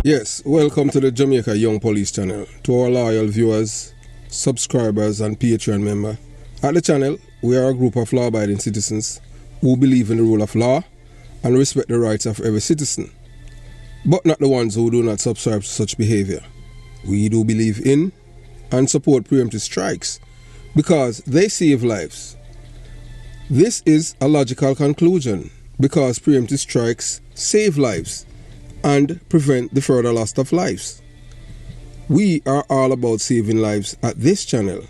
Yes, welcome to the Jamaica Young Police channel. To our loyal viewers, subscribers and Patreon member. At the channel, we are a group of law-abiding citizens who believe in the rule of law and respect the rights of every citizen, but not the ones who do not subscribe to such behavior. We do believe in and support preemptive strikes because they save lives. This is a logical conclusion because preemptive strikes save lives and prevent the further loss of lives. We are all about saving lives at this channel.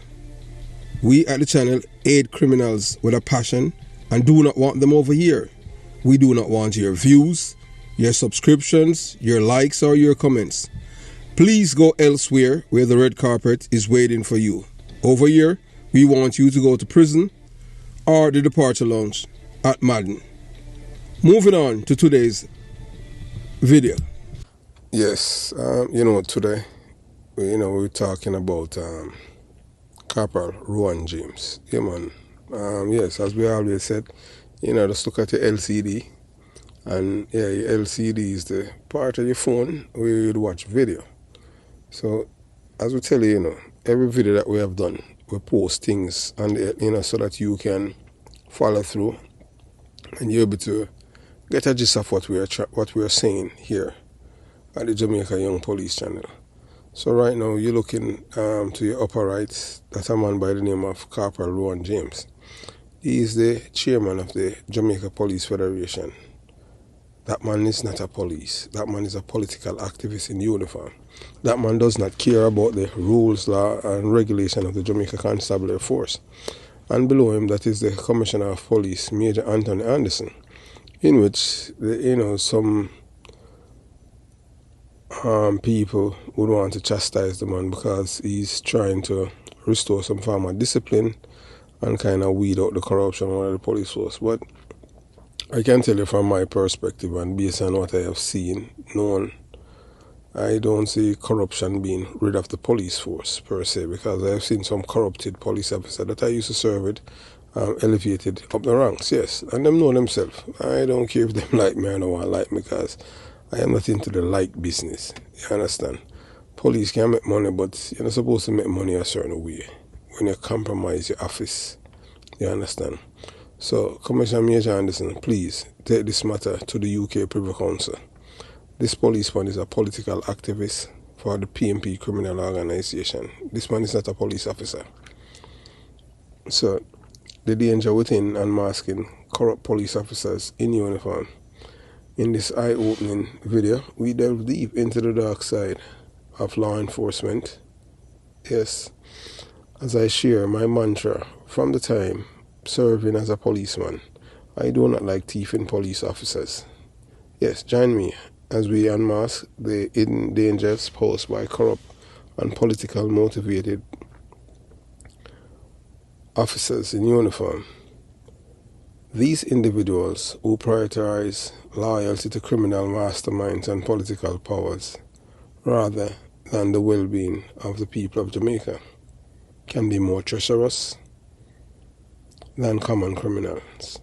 We at the channel aid criminals with a passion and do not want them over here. We do not want your views, your subscriptions, your likes or your comments. Please go elsewhere where the red carpet is waiting for you. Over here, we want you to go to prison or the departure lounge at Madden. Moving on to today's video. Yes, today, we're talking about Corporal Rowan James. Yeah, man. Yes, as we always said, just look at your LCD. And yeah, your LCD is the part of your phone where you'd watch video. So, as we tell you, every video that we have done, we post things and so that you can follow through and you're able to get a gist of what we are saying here at the Jamaica Young Police channel. So right now you're looking to your upper right. That's a man by the name of Corporal Rowan James. He is the chairman of the Jamaica Police Federation. That man is not a police. That man is a political activist in uniform. That man does not care about the rules, law and regulation of the Jamaica Constabulary Force. And below him, that is the Commissioner of Police, Major Anthony Anderson, in which some people would want to chastise the man because he's trying to restore some form of discipline and kind of weed out the corruption of the police force. But I can tell you from my perspective and based on what I have seen, known, I don't see corruption being rid of the police force per se, because I have seen some corrupted police officers that I used to serve with elevated up the ranks, yes, and them know themselves. I don't care if them like me or no one like me, because I am not into the like business, you understand? Police can make money, but you're not supposed to make money a certain way when you compromise your office, you understand? So, Commissioner Major Anderson, please take this matter to the UK Privy Council. This policeman is a political activist for the PMP criminal organization. This man is not a police officer. So, the danger within unmasking corrupt police officers in uniform. In this eye-opening video, we delve deep into the dark side of law enforcement. Yes, as I share my mantra from the time serving as a policeman, I do not like thieving police officers. Yes, join me as we unmask the hidden dangers posed by corrupt and political motivated officers in uniform. These individuals who prioritize loyalty to criminal masterminds and political powers rather than the well-being of the people of Jamaica can be more treacherous than common criminals.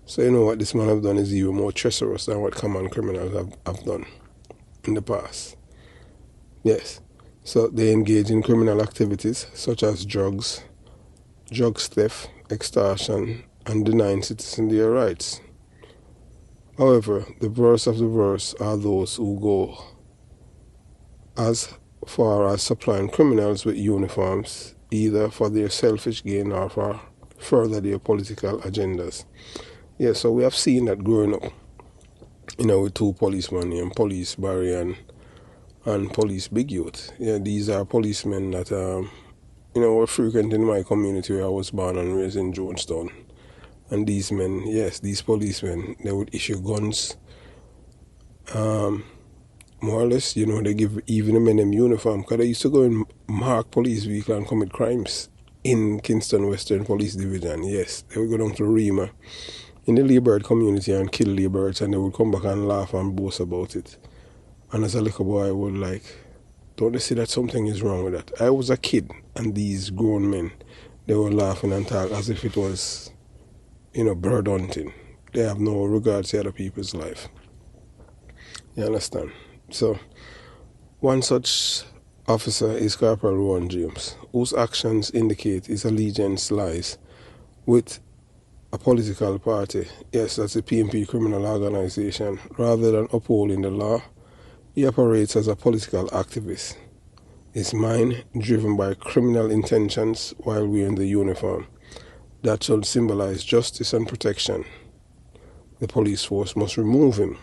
So what this man have done is even more treacherous than what common criminals have done in the past. Yes, so they engage in criminal activities such as drug theft, extortion, and denying citizens their rights. However, the worst of the worst are those who go as far as supplying criminals with uniforms, either for their selfish gain or for further their political agendas. Yeah, so we have seen that growing up, with two policemen named Police Barry and Police Big Youth. Yeah, these are policemen that, were frequent in my community where I was born and raised in Jonestown. And these men, yes, these policemen, they would issue guns. More or less, they give even the men them uniform, because they used to go and mark police vehicle and commit crimes in Kingston Western Police Division. Yes, they would go down to Rima in the Labourd community and kill Labourds, and they would come back and laugh and boast about it. And as a little boy, I would don't they see that something is wrong with that? I was a kid, and these grown men, they were laughing and talk as if it was, bird hunting. They have no regard to other people's life. You understand? So, One such officer is Corporal Rowan James, whose actions indicate his allegiance lies with a political party, yes, that's the PNP criminal organization. Rather than upholding the law, he operates as a political activist, his mind driven by criminal intentions while wearing the uniform that should symbolize justice and protection. The police force must remove him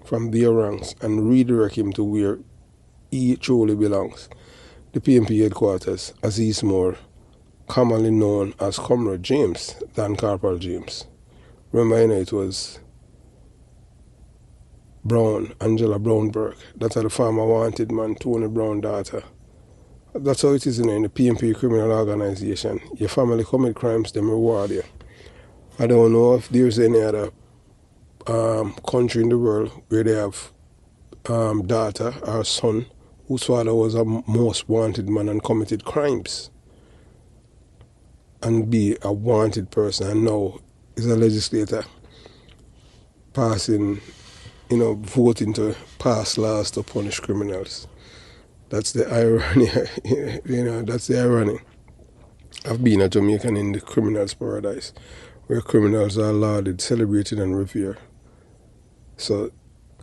from their ranks and redirect him to where he truly belongs, the PNP headquarters, as he is more commonly known as Comrade James than Corporal James. Remember, it was Brown, Angela Brown Burke, that's the former wanted man, Tony Brown daughter. That's how it is in the PNP criminal organization. Your family commit crimes, them reward you. I don't know if there's any other country in the world where they have daughter or son whose father was a most wanted man and committed crimes and be a wanted person, and now is a legislator passing, voting to pass laws to punish criminals. That's the irony, that's the irony of being a Jamaican in the criminal's paradise, where criminals are lauded, celebrated, and revered. So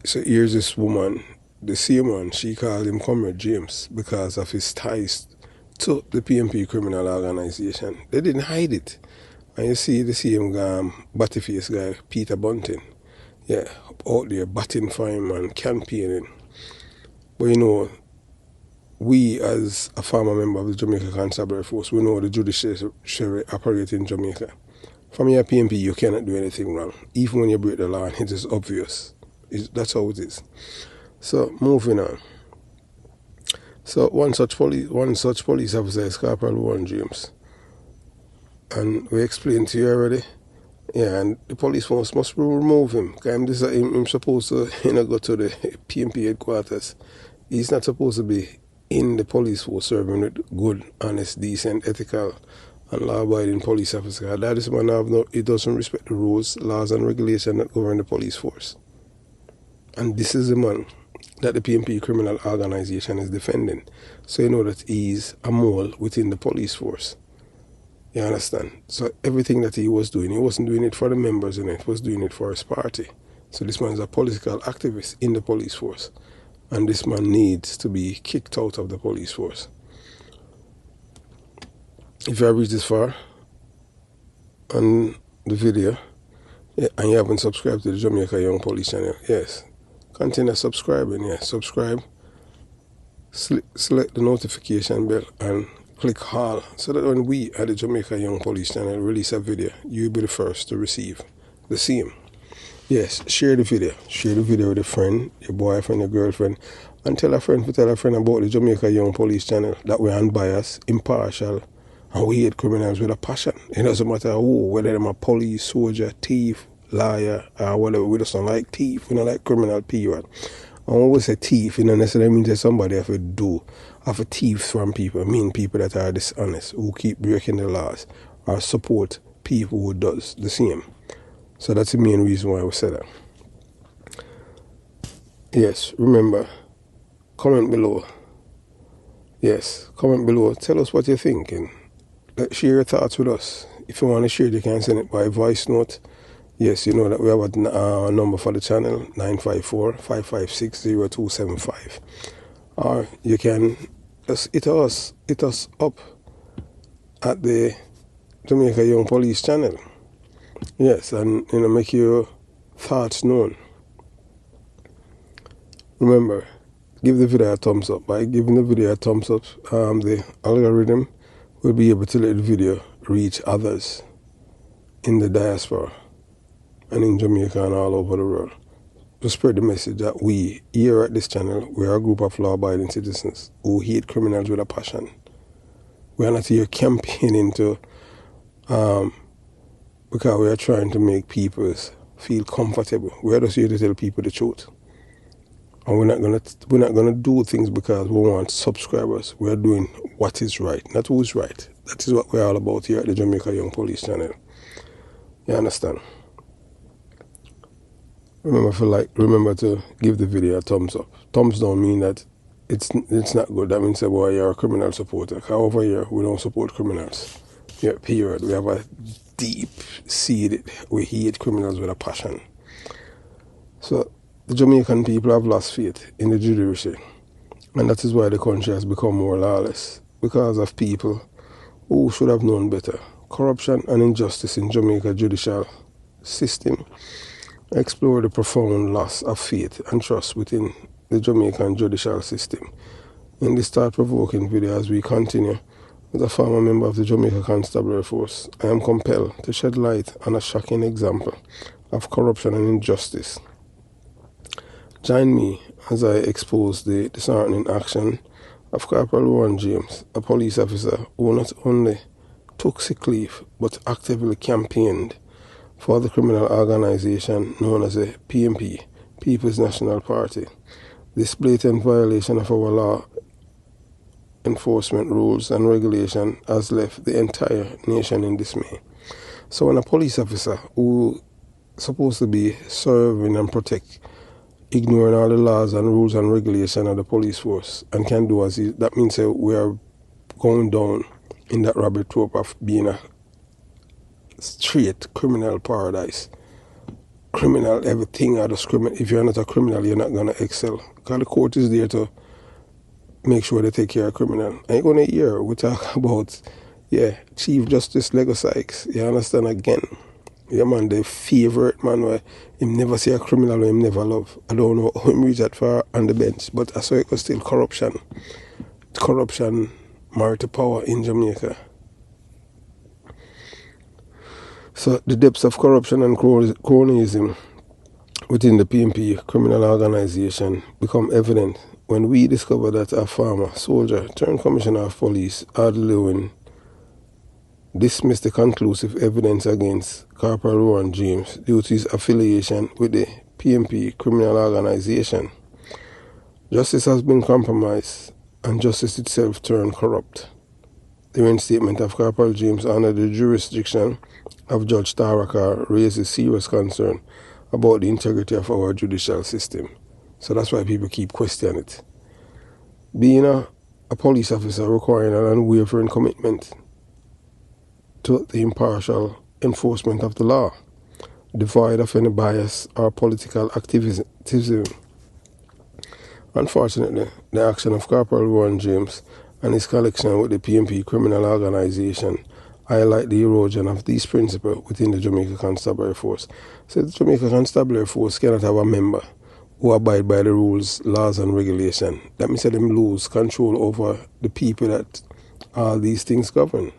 here's this woman, the same one, she called him Comrade James because of his ties to the PNP criminal organization. They didn't hide it. And you see the same batty-faced guy, Peter Bunting, out there batting for him and campaigning. But we as a former member of the Jamaica Constabulary Force, we know the judiciary operate in Jamaica. From your PNP, you cannot do anything wrong, even when you break the law, and it is obvious. That's how it is. So, moving on. So, one such police officer is Corporal Rowan James. And we explained to you already. Yeah, and the police force must remove him. Because I'm supposed to go to the PNP headquarters. He's not supposed to be in the police force serving with good, honest, decent, ethical, and law-abiding police officer. That is man he doesn't respect the rules, laws, and regulations that govern the police force. And this is the man that the PNP criminal organization is defending. So you know that he's a mole within the police force. You understand? So everything that he was doing, he wasn't doing it for the members in it, he was doing it for his party. So this man is a political activist in the police force. And this man needs to be kicked out of the police force. If you have reached this far on the video, and you haven't subscribed to the Jamaica Young Police channel, yes, continue subscribing, subscribe, select the notification bell and click all, so that when we at the Jamaica Young Police channel release a video, you'll be the first to receive the same. Yes, share the video with a friend, your boyfriend, your girlfriend, and tell a friend about the Jamaica Young Police channel, that we're unbiased, impartial, and we hate criminals with a passion. It doesn't matter who, whether they're a police, soldier, thief, liar, or whatever. We just don't like thief, we don't like criminal, period. And when we say thief, it doesn't necessarily mean that somebody have a thief from people. I mean people that are dishonest, who keep breaking the laws, or support people who does the same. So that's the main reason why we said that. Yes, remember, comment below. Yes, comment below. Tell us what you're thinking. Share your thoughts with us. If you want to share it, you can send it by voice note. Yes, you know that we have a number for the channel, 954-556-0275. Or you can just hit us up at the Jamaica Young Police channel. Yes, and make your thoughts known. Remember, give the video a thumbs up. By giving the video a thumbs up, the algorithm will be able to let the video reach others in the diaspora and in Jamaica and all over the world, to spread the message that we here at this channel, we are a group of law-abiding citizens who hate criminals with a passion. We are not here campaigning to because we are trying to make people feel comfortable. We are just here to tell people the truth. And we're not gonna do things because we want subscribers. We are doing what is right, not who's right. That is what we're all about here at the Jamaica Young Police channel. You understand? Remember to give the video a thumbs up. Thumbs down mean that it's not good. That means, boy, you're a criminal supporter. Over here, we don't support criminals. Yeah, period. We have a deep-seated, we hate criminals with a passion. So the Jamaican people have lost faith in the judiciary, and that is why the country has become more lawless, because of people who should have known better. Corruption and injustice in Jamaica judicial system explore the profound loss of faith and trust within the Jamaican judicial system. In this thought-provoking video, as we continue with a former member of the Jamaica Constabulary Force, I am compelled to shed light on a shocking example of corruption and injustice. Join me as I expose the disheartening action of Corporal Rowan James, a police officer who not only took sick leave but actively campaigned for the criminal organization known as the PNP, People's National Party. This blatant violation of our law enforcement rules and regulation has left the entire nation in dismay. So when a police officer who is supposed to be serving and protect, ignoring all the laws and rules and regulation of the police force, and can do as he, that means we are going down in that rabbit trope of being a straight criminal paradise. Criminal, everything are just criminal. If you're not a criminal, you're not going to excel. Because the court is there to make sure they take care of criminal. I ain't going to hear we talk about, Chief Justice Lego Sykes. You understand again? Yeah, man, the favorite man where him never see a criminal or him never love. I don't know how him reach that far on the bench, but I saw it was still corruption. Corruption married to power in Jamaica. So the depths of corruption and cronyism within the PNP criminal organization become evident when we discover that a former soldier turned commissioner of police, Ard Lewin, dismissed the conclusive evidence against Corporal Rowan James due to his affiliation with the PNP criminal organization. Justice has been compromised and justice itself turned corrupt. The reinstatement of Corporal James under the jurisdiction of Judge Tarakar raises serious concern about the integrity of our judicial system. So that's why people keep questioning it. Being a police officer requiring an unwavering commitment to the impartial enforcement of the law, devoid of any bias or political activism. Unfortunately, the action of Corporal Rowan James and his connection with the PNP criminal organization highlight the erosion of these principles within the Jamaica Constabulary Force. So the Jamaica Constabulary Force cannot have a member who abide by the rules, laws and regulation. That means that them lose control over the people that all these things govern.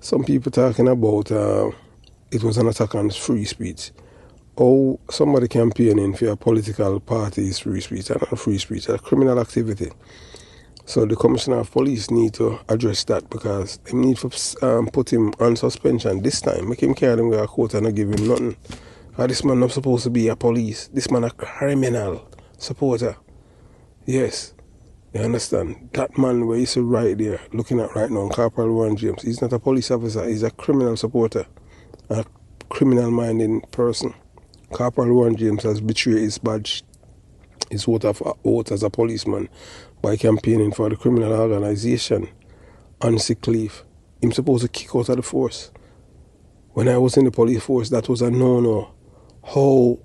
Some people talking about it was an attack on free speech. Or somebody campaigning for a political party is free speech, and not free speech, a criminal activity. So the Commissioner of Police need to address that, because they need to put him on suspension this time. Make him carry him to a court and not give him nothing. This man not supposed to be a police. This man a criminal supporter. Yes. You understand? That man where he's right there, looking at right now, Corporal Rowan James, he's not a police officer, he's a criminal supporter. A criminal-minded person. Corporal Rowan James has betrayed his badge, his oath as a policeman, by campaigning for the criminal organization on sick leave. He's supposed to kick out of the force. When I was in the police force, that was a no-no. How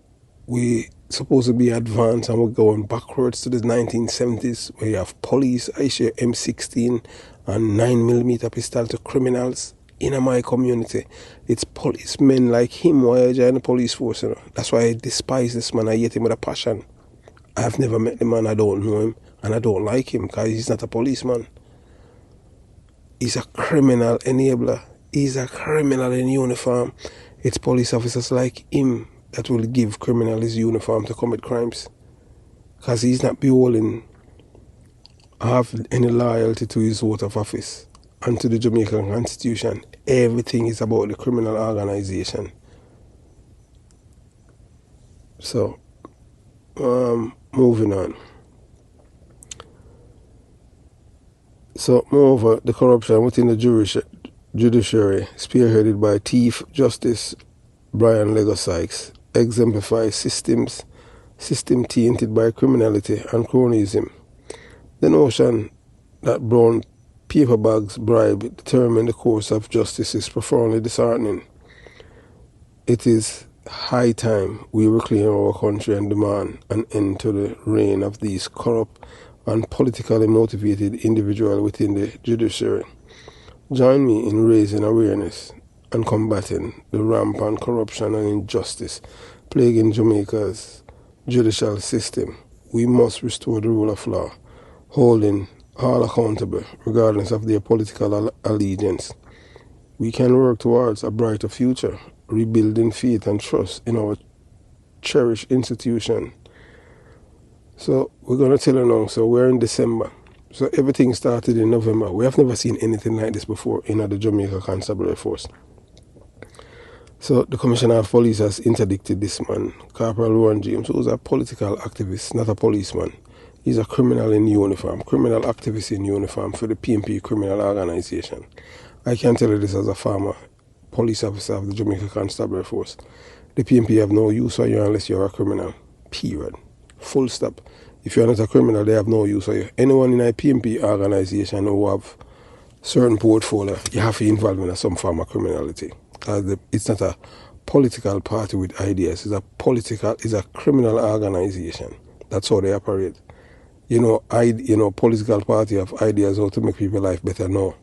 we supposed to be advanced and we're going backwards to the 1970s, where you have police issue M16 and 9mm pistol to criminals. In my community, it's policemen like him who are in the police force. You know? That's why I despise this man. I hate him with a passion. I've never met the man, I don't know him, and I don't like him because he's not a policeman. He's a criminal enabler. He's a criminal in uniform. It's police officers like him that will give criminals his uniform to commit crimes, because he's not beholden have any loyalty to his oath of office and to the Jamaican Constitution. Everything is about the criminal organization. So, moving on. So, moreover, the corruption within the judiciary, spearheaded by Chief Justice Brian Lego Sykes, exemplifies system tainted by criminality and cronyism. The notion that brown paper bags bribe determine the course of justice is profoundly disheartening. It is high time we reclaim our country and demand an end to the reign of these corrupt and politically motivated individuals within the judiciary. Join me in raising awareness and combating the rampant corruption and injustice plaguing Jamaica's judicial system. We must restore the rule of law, holding all accountable regardless of their political allegiance. We can work towards a brighter future, rebuilding faith and trust in our cherished institution. So we're going to tell you now, so we're in December. So everything started in November. We have never seen anything like this before in the Jamaica Constabulary Force. So the Commissioner of Police has interdicted this man, Corporal Rowan James, who's a political activist, not a policeman. He's a criminal in uniform, criminal activist in uniform for the PNP criminal organization. I can tell you this as a former police officer of the Jamaica Constabulary Force. The PNP have no use for you unless you're a criminal. Period. Full stop. If you're not a criminal, they have no use for you. Anyone in a PNP organization who have certain portfolio, you have to involve in some form of criminality. It's not a political party with ideas. It's a criminal organization. That's how they operate. Political party have ideas how to make people's life better. No.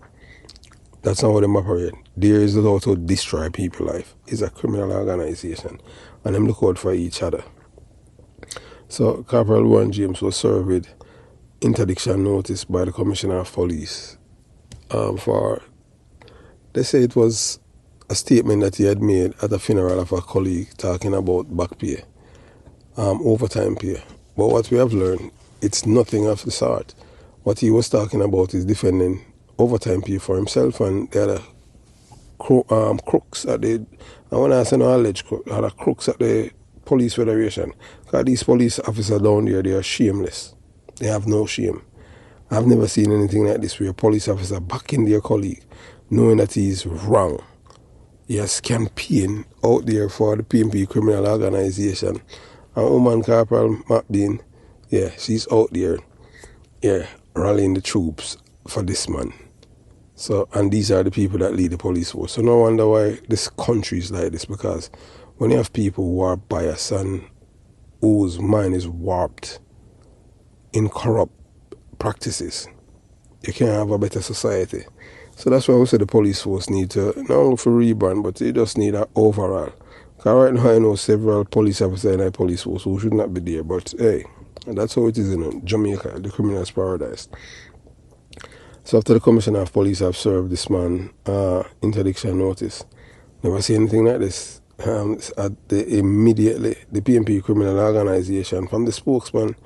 That's not how they operate. There is how to destroy people's life. It's a criminal organization. And them look out for each other. So Corporal Rowan James was served with interdiction notice by the Commissioner of Police they say it was a statement that he had made at a funeral of a colleague talking about back pay, overtime pay. But what we have learned, it's nothing of the sort. What he was talking about is defending overtime pay for himself and the other crooks at the, I want to say no alleged other crooks at the Police Federation. Because these police officers down there, they are shameless. They have no shame. I've never seen anything like this where a police officer backing their colleague, knowing that he is wrong. He has campaigned out there for the PNP criminal organization. And woman Corporal McBean, yeah, she's out there, yeah, rallying the troops for this man. So, and these are the people that lead the police force. So no wonder why this country is like this, because when you have people who are biased and whose mind is warped in corrupt practices, you can't have a better society. So that's why we say the police force need to, not only for rebrand, but they just need an overall. Because right now I know several police officers in the police force who should not be there, but hey, that's how it is in Jamaica, the criminal's paradise. So after the Commissioner of Police have served this man interdiction notice, never see anything like this. Immediately, the PNP criminal organization, from the spokesman,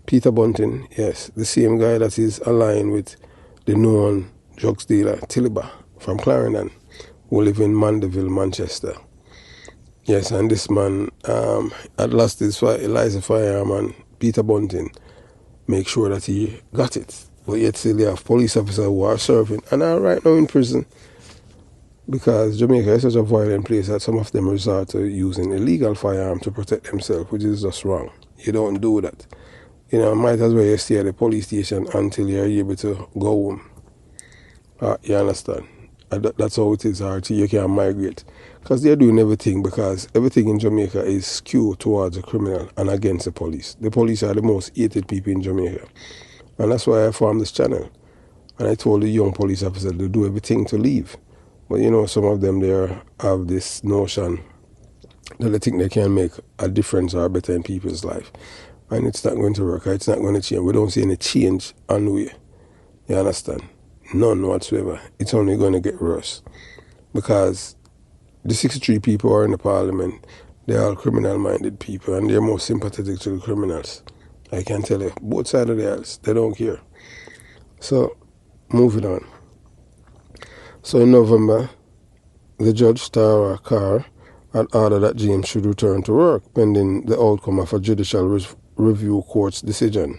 Peter Bunting, yes, the same guy that is aligned with the known drugs dealer, Tiliba, from Clarendon, who live in Mandeville, Manchester. Yes, and this man had lost his license firearm, and Peter Bunting make sure that he got it. But yet still they have police officers who are serving and are right now in prison, because Jamaica is such a violent place that some of them resort to using illegal firearm to protect themselves, which is just wrong. You don't do that. Might as well you stay at the police station until you're able to go home. You understand? That's how it is, until you can migrate. Because they're doing everything, because everything in Jamaica is skewed towards the criminal and against the police. The police are the most hated people in Jamaica. And that's why I formed this channel. And I told the young police officers to do everything to leave. But some of them there have this notion that they think they can make a difference or better in people's life. And it's not going to work. It's not going to change. We don't see any change on the way. You understand? None whatsoever. It's only going to get worse. Because the 63 people who are in the parliament, they're all criminal-minded people, and they're more sympathetic to the criminals. I can tell you, both sides of the aisle, they don't care. So, moving on. So in November, the judge, Tara Carr, had ordered that James should return to work pending the outcome of a judicial review court's decision.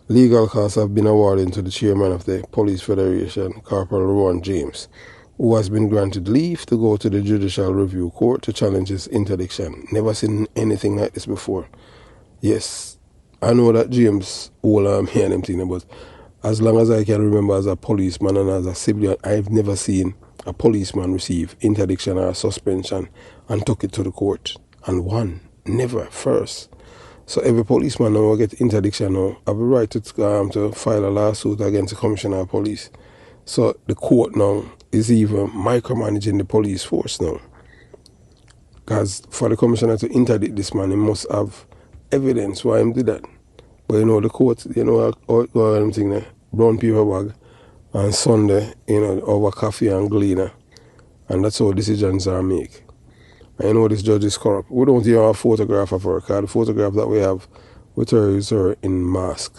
Legal costs have been awarded to the chairman of the Police Federation, Corporal Rowan James, who has been granted leave to go to the Judicial Review Court to challenge his interdiction. Never seen anything like this before. Yes, I know that James all hear them thing, but as long as I can remember as a policeman and as a civilian, I've never seen a policeman receive interdiction or suspension and took it to the court and won. Never. First. So every policeman now will get interdiction now have a right to file a lawsuit against the commissioner of police. So the court now is even micromanaging the police force now. Because for the commissioner to interdict this man, he must have evidence why him did that. But the court, how them thing there, brown paper bag and Sunday, over coffee and gleaner. And that's how decisions are made. And this judge is corrupt. We don't even have a photograph of her, because the photograph that we have with her is her in mask.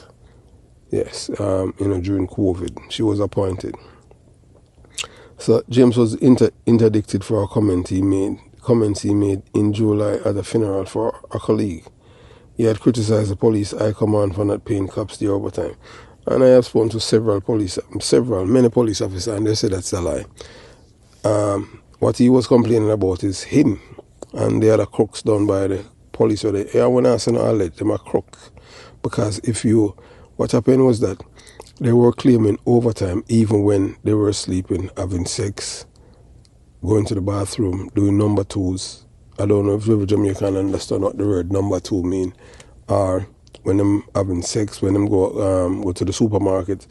Yes, during COVID. She was appointed. So James was interdicted for a comments he made in July at a funeral for a colleague. He had criticized the police high command for not paying cops the overtime. And I have spoken to many police officers, and they say that's a lie. What he was complaining about is him and the other crooks done by the police. I want to say no, let them a crook. Because what happened was that they were claiming overtime even when they were sleeping, having sex, going to the bathroom, doing number twos. I don't know if every Jamaican understand what the word number two mean. Or when them having sex, when them go to the supermarket.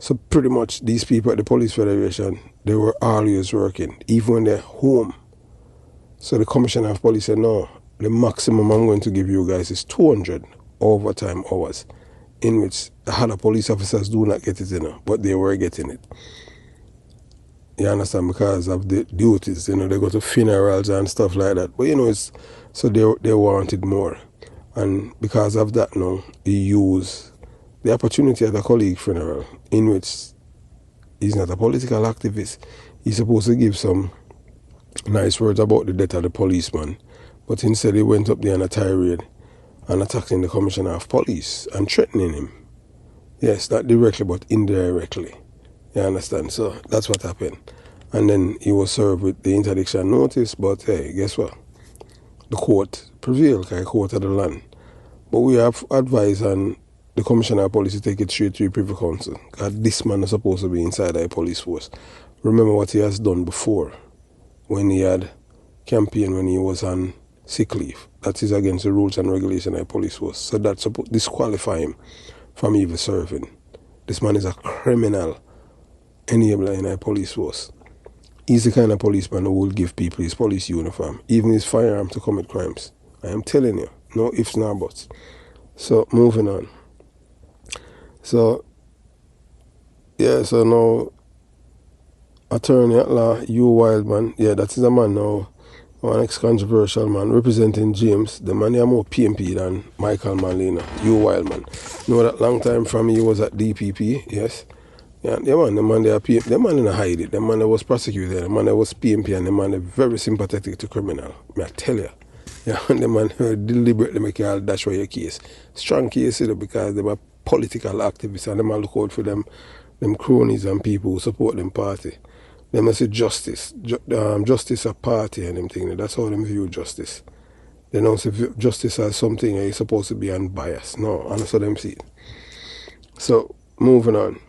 So pretty much these people at the Police Federation, they were always working, even when they're home. So the Commissioner of Police said, no, the maximum I'm going to give you guys is 200 overtime hours, in which the other police officers do not get it, but they were getting it. You understand? Because of the duties, they go to funerals and stuff like that. But so they wanted more. And because of that now, he used the opportunity at a colleague funeral, in which he's not a political activist. He's supposed to give some nice words about the death of the policeman, but instead he went up there on a tirade and attacking the commissioner of police and threatening him. Yes, not directly, but indirectly. You understand? So that's what happened. And then he was served with the interdiction notice, but hey, guess what? The court prevailed, the court of the land. But we have advised on the Commissioner of Police to take it straight to the Privy Council, because this man is supposed to be inside the police force. Remember what he has done before, when he had campaigned when he was on sick leave. That is against the rules and regulations of the police force. So that's supposed to disqualify him from even serving. This man is a criminal enabler in the police force. He's the kind of policeman who will give people his police uniform, even his firearm, to commit crimes. I am telling you, no ifs nor buts. So moving on. So now attorney at law, Hugh Wildman, that is a man now, one ex-controversial man representing James. The man is more PMP than Michael Malina, Hugh Wildman. That long time from he was at DPP, yes. Yeah, the man they are PMP, the man didn't hide it. The man that was prosecuted, the man that was PMP, and the man is very sympathetic to criminal. I tell you. Yeah, the man deliberately make you all dash away your case. Strong case, because they were political activists and them all look out for them cronies and people who support them party. They must say justice. Justice a party and them thing. That's how them view justice. They don't see justice as something you're supposed to be unbiased. No, and that's how them see it. So, moving on.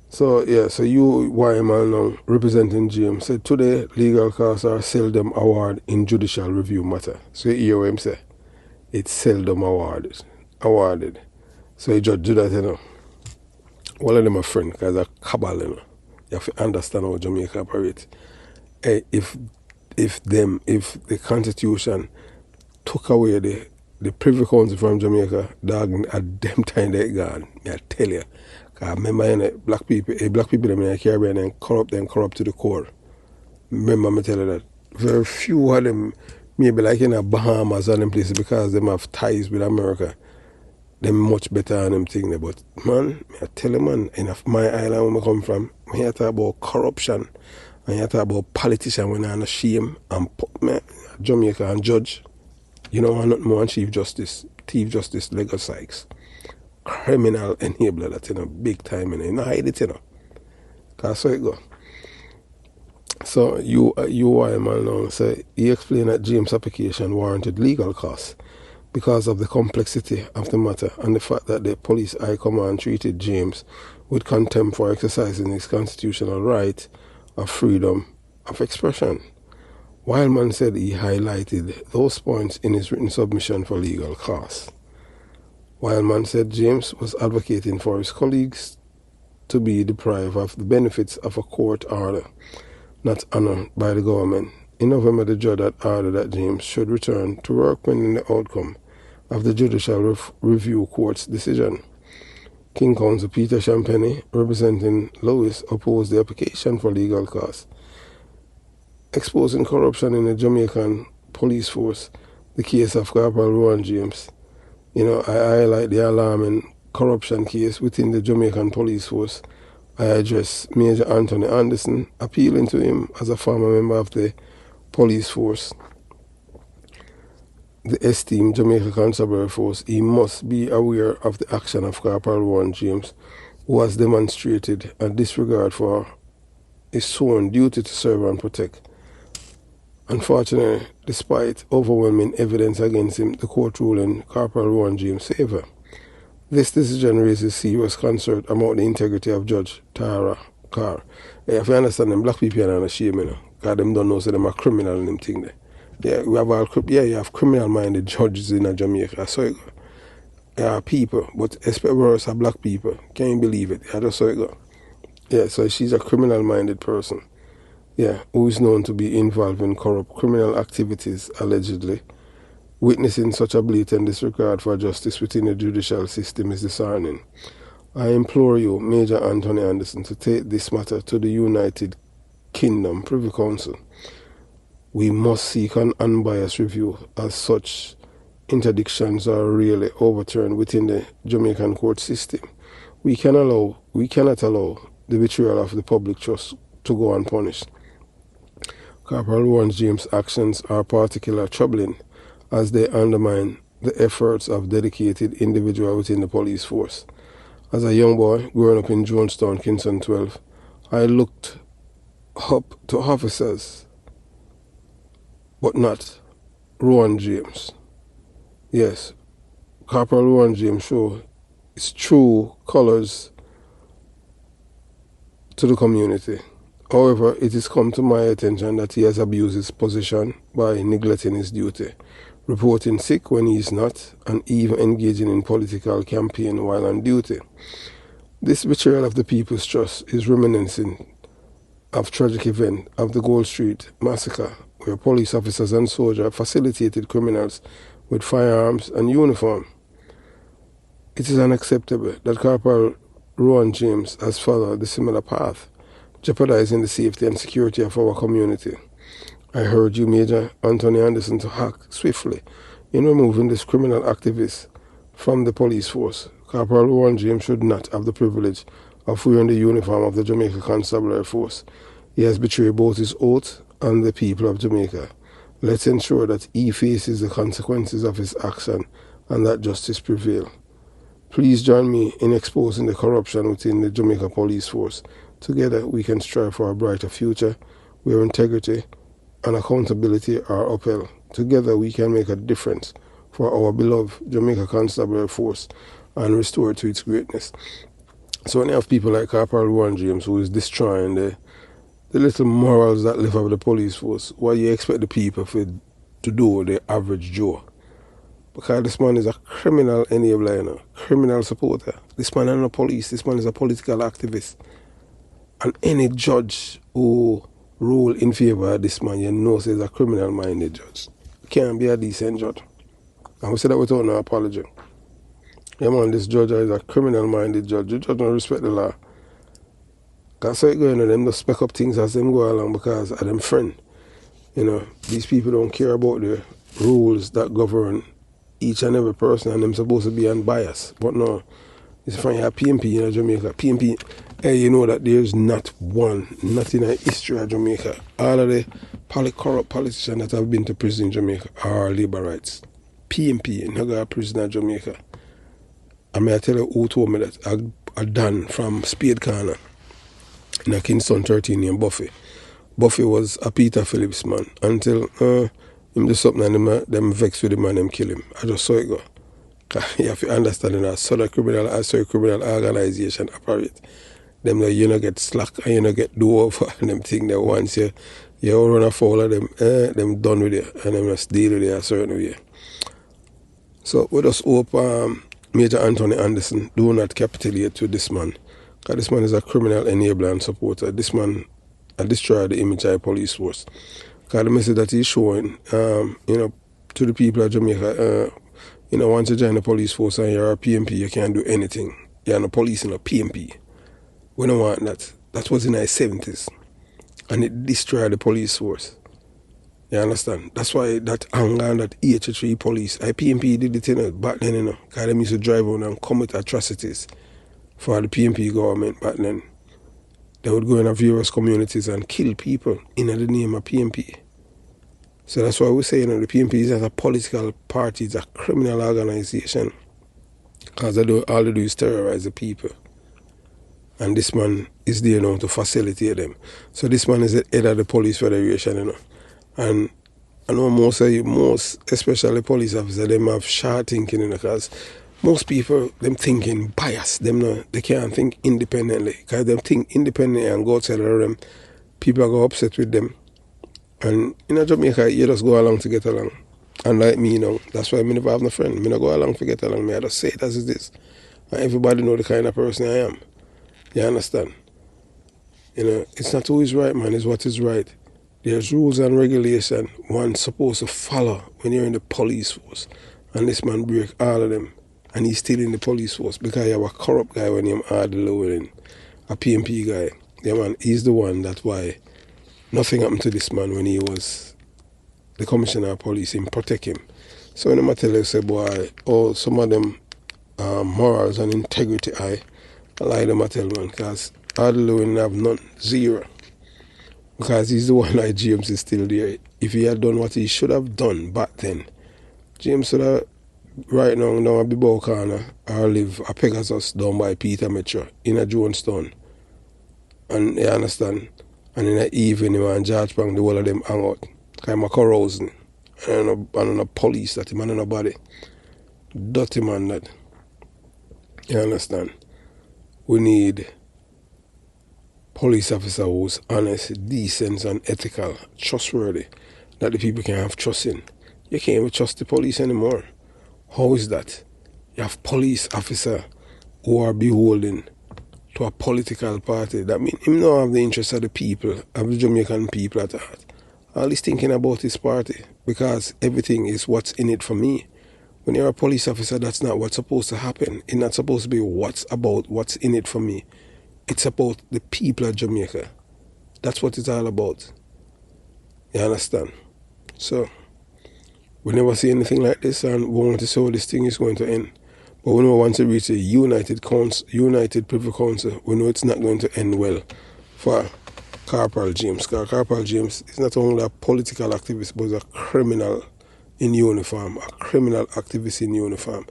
So you, YML now, representing James, said today legal costs are seldom awarded in judicial review matter. So you hear what him say? It's seldom awarded. So you judge that, One of them a friend, because a cabal, You have to understand how Jamaica operates. Hey, if the Constitution took away the Privy Council from Jamaica, dog, at them time they gone, I tell you. I remember black people in the Caribbean and corrupt to the core. Remember me tell you that. Very few of them, maybe like in the Bahamas and them places, because them have ties with America. Them much better than them thing there. But man, I tell you man, in my island where I come from, when you talk about corruption and you talk about politicians when they're on shame and Jamaica and judge, nothing more than Chief Justice Legal Sykes. Criminal enabler that big time you know hide it cause so it go. So you are man now say he explained that James' application warranted legal costs because of the complexity of the matter and the fact that the police high command treated James with contempt for exercising his constitutional right of freedom of expression. Wildman said he highlighted those points in his written submission for legal costs. Wildman said James was advocating for his colleagues to be deprived of the benefits of a court order not honored by the government. In November, the judge had ordered that James should return to work pending the outcome of the Judicial Review Court's decision. King Counsel Peter Champagne, representing Lewis, opposed the application for legal costs. Exposing corruption in the Jamaican police force, the case of Corporal Rowan James. I highlight the alarming corruption case within the Jamaican police force. I address Major Anthony Anderson, appealing to him as a former member of the police force, the esteemed Jamaica Constabulary Force. He must be aware of the action of Corporal Rowan James, who has demonstrated a disregard for his sworn duty to serve and protect. Unfortunately, despite overwhelming evidence against him, the court ruled in Corporal Rowan James' favor. This decision raises serious concern about the integrity of Judge Tara Carr. If you understand them, black people are not ashamed, because them don't know so them are criminal in them thing there. You have criminal-minded judges in Jamaica. So it go. There are people, but especially worse are black people. Can you believe it? Yeah, that's how it go. Yeah, so she's a criminal-minded person. Yeah, who is known to be involved in corrupt criminal activities, allegedly. Witnessing such a blatant disregard for justice within the judicial system is disheartening. I implore you, Major Anthony Anderson, to take this matter to the United Kingdom Privy Council. We must seek an unbiased review, as such interdictions are really overturned within the Jamaican court system. We cannot allow the betrayal of the public trust to go unpunished. Corporal Rowan James' actions are particularly troubling, as they undermine the efforts of dedicated individuals within the police force. As a young boy growing up in Jonestown, Kingston 12, I looked up to officers, but not Rowan James. Yes, Corporal Rowan James showed his true colors to the community. However, it has come to my attention that he has abused his position by neglecting his duty, reporting sick when he is not, and even engaging in political campaign while on duty. This betrayal of the people's trust is reminiscent of tragic event of the Gold Street massacre, where police officers and soldiers facilitated criminals with firearms and uniform. It is unacceptable that Corporal Rowan James has followed the similar path, jeopardizing the safety and security of our community. I urge you, Major Anthony Anderson, to act swiftly in removing this criminal activist from the police force. Corporal Rowan James should not have the privilege of wearing the uniform of the Jamaica Constabulary Force. He has betrayed both his oath and the people of Jamaica. Let's ensure that he faces the consequences of his action and that justice prevail. Please join me in exposing the corruption within the Jamaica Police Force. Together we can strive for a brighter future where integrity and accountability are upheld. Together we can make a difference for our beloved Jamaica Constabulary Force and restore it to its greatness. So when you have people like Corporal Rowan James, who is destroying the little morals that live of the police force, what you expect the people to do, the average Joe? Because this man is a criminal enabler, criminal supporter. This man is not police, this man is a political activist. And any judge who rule in favor of this man, you know, is a criminal-minded judge. Can't be a decent judge. And we say that without no apology. Yeah, man, this judge is a criminal-minded judge. The judge don't respect the law. Because so it going on, them just spec up things as them go along because of them friend. These people don't care about the rules that govern each and every person, and them supposed to be unbiased. But no, it's from your PMP in Jamaica. PMP, hey, you know that there's not in the history of Jamaica. All of the corrupt politicians that have been to prison in Jamaica are labor rights. PMP, not got a prison in Jamaica. I may tell you who told me that. I done from Spade Corner in Kingston 13 named Buffy. Buffy was a Peter Phillips man until him do something and them vex with him and them kill him. I just saw it go. You have to understand that so the criminal organization operate. Them that you know get slack and you know get do over and them thing that once you run afoul of them, them done with you and them just deal with you a certain way. So we just hope Major Anthony Anderson do not capitulate with this man. Because this man is a criminal enabler and supporter. This man destroyed the image of the police force. Because the message that he's showing, to the people of Jamaica, once you join the police force and you're a PMP, you can't do anything. You're not police in a PMP. We don't want that. That was in the 70s. And it destroyed the police force. You understand? That's why that anger and that EH3 police, PMP did it back then, because they used to drive on and commit atrocities for the PMP government back then. They would go in various communities and kill people in the name of PMP. So that's why we say, the PMP is not a political party, it's a criminal organization. Because all they do is terrorize the people. And this man is there now to facilitate them. So this man is the head of the police federation, And I know most, especially police officers, them have short thinking, because most people, them thinking bias. They can't think independently. Because them think independently and go outside of them, people go upset with them. And in Jamaica, you just go along to get along. And like me, that's why I never have no friend. I don't go along to get along. I just say it as it is. And everybody know the kind of person I am. You understand? It's not who is right, man. It's what is right. There's rules and regulation one's supposed to follow when you're in the police force. And this man break all of them. And he's still in the police force because you have a corrupt guy when you're hard lowering. A PMP guy. Yeah, man, he's the one that's why nothing happened to this man when he was the commissioner of police. Him protect him. So when I tell you, say, boy, some of them morals and integrity, I lie them I tell, man, because hard lowering have none. Zero. Because he's the one like James is still there. If he had done what he should have done back then, James should have right now down at Bilbao Corner or live a Pegasus down by Peter Metro in a Jonestown. And you understand? And in the evening, man, George Pang, the whole of them hang out. Kind of carousing. And no police that man and nobody. Dirty man that. You understand? We need police officer who's honest, decent and ethical, trustworthy, that the people can have trust in. You can't even trust the police anymore. How is that? You have police officer who are beholden to a political party. That means him not have the interest of the people, of the Jamaican people at heart. All he's thinking about his party, because everything is what's in it for me. When you're a police officer, that's not what's supposed to happen. It's not supposed to be what's in it for me. It's about the people of Jamaica. That's what it's all about. You understand? So, we never see anything like this, and we want to see how this thing is going to end. But we know once it reaches a United Privy Council, we know it's not going to end well for Corporal James. Because Corporal James is not only a political activist, but he's a criminal in uniform, a criminal activist in uniform.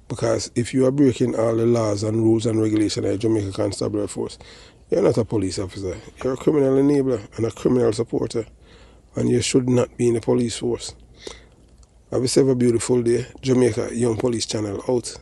Because if you are breaking all the laws and rules and regulations of the Jamaica Constabulary Force, you're not a police officer. You're a criminal enabler and a criminal supporter. And you should not be in the police force. Have yourself a beautiful day. Jamaica Young Police Channel out.